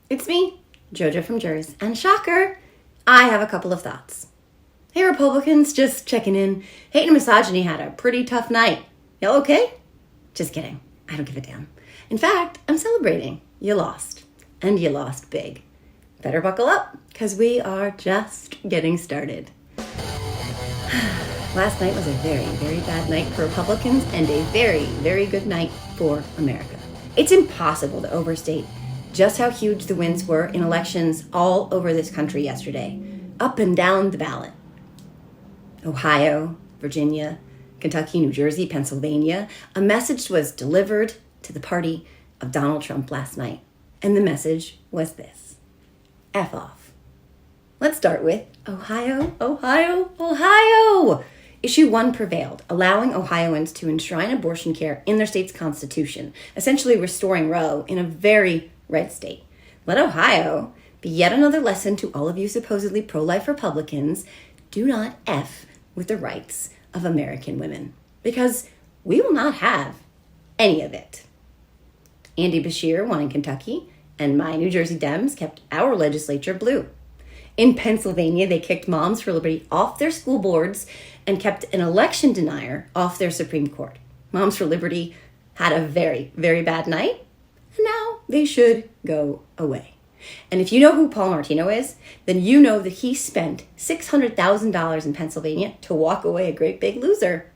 It's me, JoJo from Jerz, and shocker, I have a couple of thoughts. Hey Republicans, just checking in. Hate and misogyny had a pretty tough night. Y'all okay? Just kidding. I don't give a damn. In fact, I'm celebrating. You lost. And you lost big. Better buckle up, because we are just getting started. Last night was a very, very bad night for Republicans and a very, very good night for America. It's impossible to overstate just how huge the wins were in elections all over this country yesterday, up and down the ballot. Ohio, Virginia, Kentucky, New Jersey, Pennsylvania, a message was delivered to the party of Donald Trump last night. And the message was this: F off. Let's start with Ohio, Ohio, Ohio. Issue 1 prevailed, allowing Ohioans to enshrine abortion care in their state's constitution, essentially restoring Roe in a very red state. Let Ohio be yet another lesson to all of you supposedly pro-life Republicans: do not F with the rights of American women, because we will not have any of it. Andy Beshear won in Kentucky, and my New Jersey Dems kept our legislature blue. In Pennsylvania, they kicked Moms for Liberty off their school boards and kept an election denier off their Supreme Court. Moms for Liberty had a very, very bad night, and now they should go away. And if you know who Paul Martino is, then you know that he spent $600,000 in Pennsylvania to walk away a great big loser.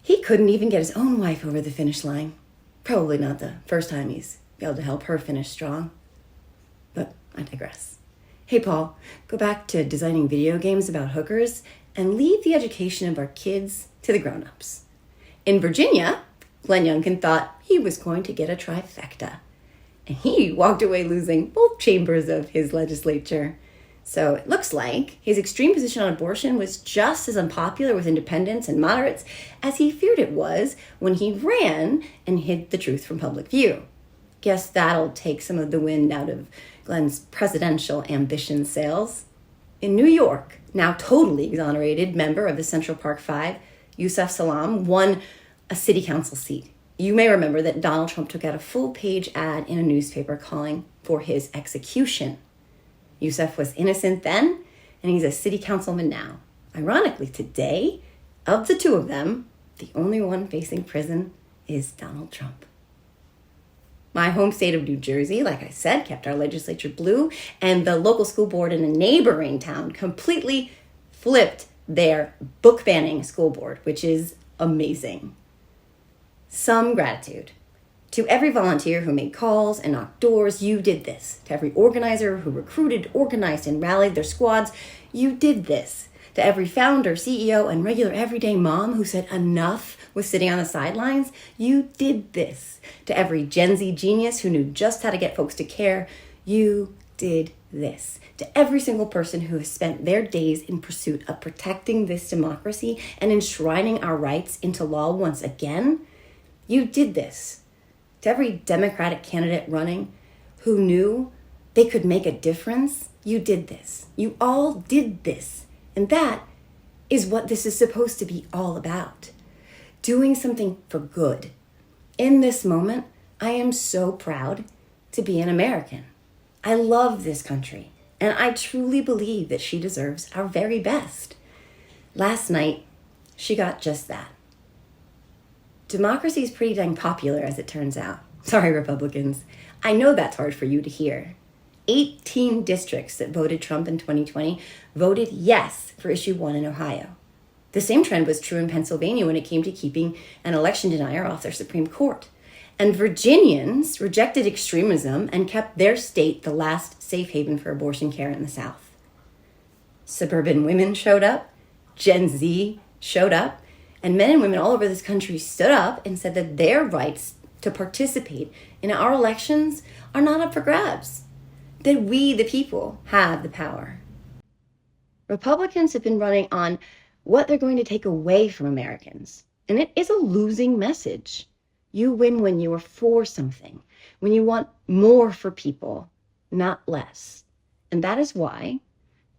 He couldn't even get his own wife over the finish line. Probably not the first time he's been able to help her finish strong. But I digress. Hey, Paul, go back to designing video games about hookers and leave the education of our kids to the grown-ups. In Virginia, Glenn Youngkin thought he was going to get a trifecta, and he walked away losing both chambers of his legislature. So it looks like his extreme position on abortion was just as unpopular with independents and moderates as he feared it was when he ran and hid the truth from public view. Guess that'll take some of the wind out of Glenn's presidential ambition sails. In New York, now totally exonerated member of the Central Park Five, Yusuf Salaam, won a city council seat. You may remember that Donald Trump took out a full-page ad in a newspaper calling for his execution. Yusuf was innocent then, and he's a city councilman now. Ironically, today, of the two of them, the only one facing prison is Donald Trump. My home state of New Jersey, like I said, kept our legislature blue, and the local school board in a neighboring town completely flipped their book banning school board, which is amazing. Some gratitude to every volunteer who made calls and knocked doors. You did this. To every organizer who recruited, organized, and rallied their squads. You did this. To every founder, CEO, and regular everyday mom who said enough with sitting on the sidelines. You did this. To every Gen Z genius who knew just how to get folks to care. You did this. To every single person who has spent their days in pursuit of protecting this democracy and enshrining our rights into law once again. You did this. To every Democratic candidate running who knew they could make a difference, you did this. You all did this. And that is what this is supposed to be all about. Doing something for good. In this moment, I am so proud to be an American. I love this country, and I truly believe that she deserves our very best. Last night, she got just that. Democracy is pretty dang popular, as it turns out. Sorry, Republicans. I know that's hard for you to hear. 18 districts that voted Trump in 2020 voted yes for issue 1 in Ohio. The same trend was true in Pennsylvania when it came to keeping an election denier off their Supreme Court. And Virginians rejected extremism and kept their state the last safe haven for abortion care in the South. Suburban women showed up. Gen Z showed up. And men and women all over this country stood up and said that their rights to participate in our elections are not up for grabs. That we, the people, have the power. Republicans have been running on what they're going to take away from Americans. And it is a losing message. You win when you are for something, when you want more for people, not less. And that is why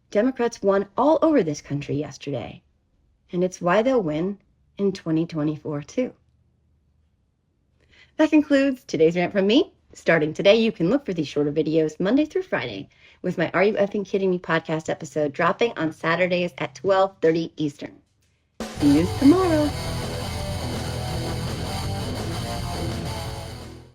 Democrats won all over this country yesterday. And it's why they'll win in 2024 too. That concludes today's rant from me. Starting today, you can look for these shorter videos Monday through Friday, with my Are You Effing Kidding Me podcast episode dropping on Saturdays at 12:30 Eastern. See you tomorrow.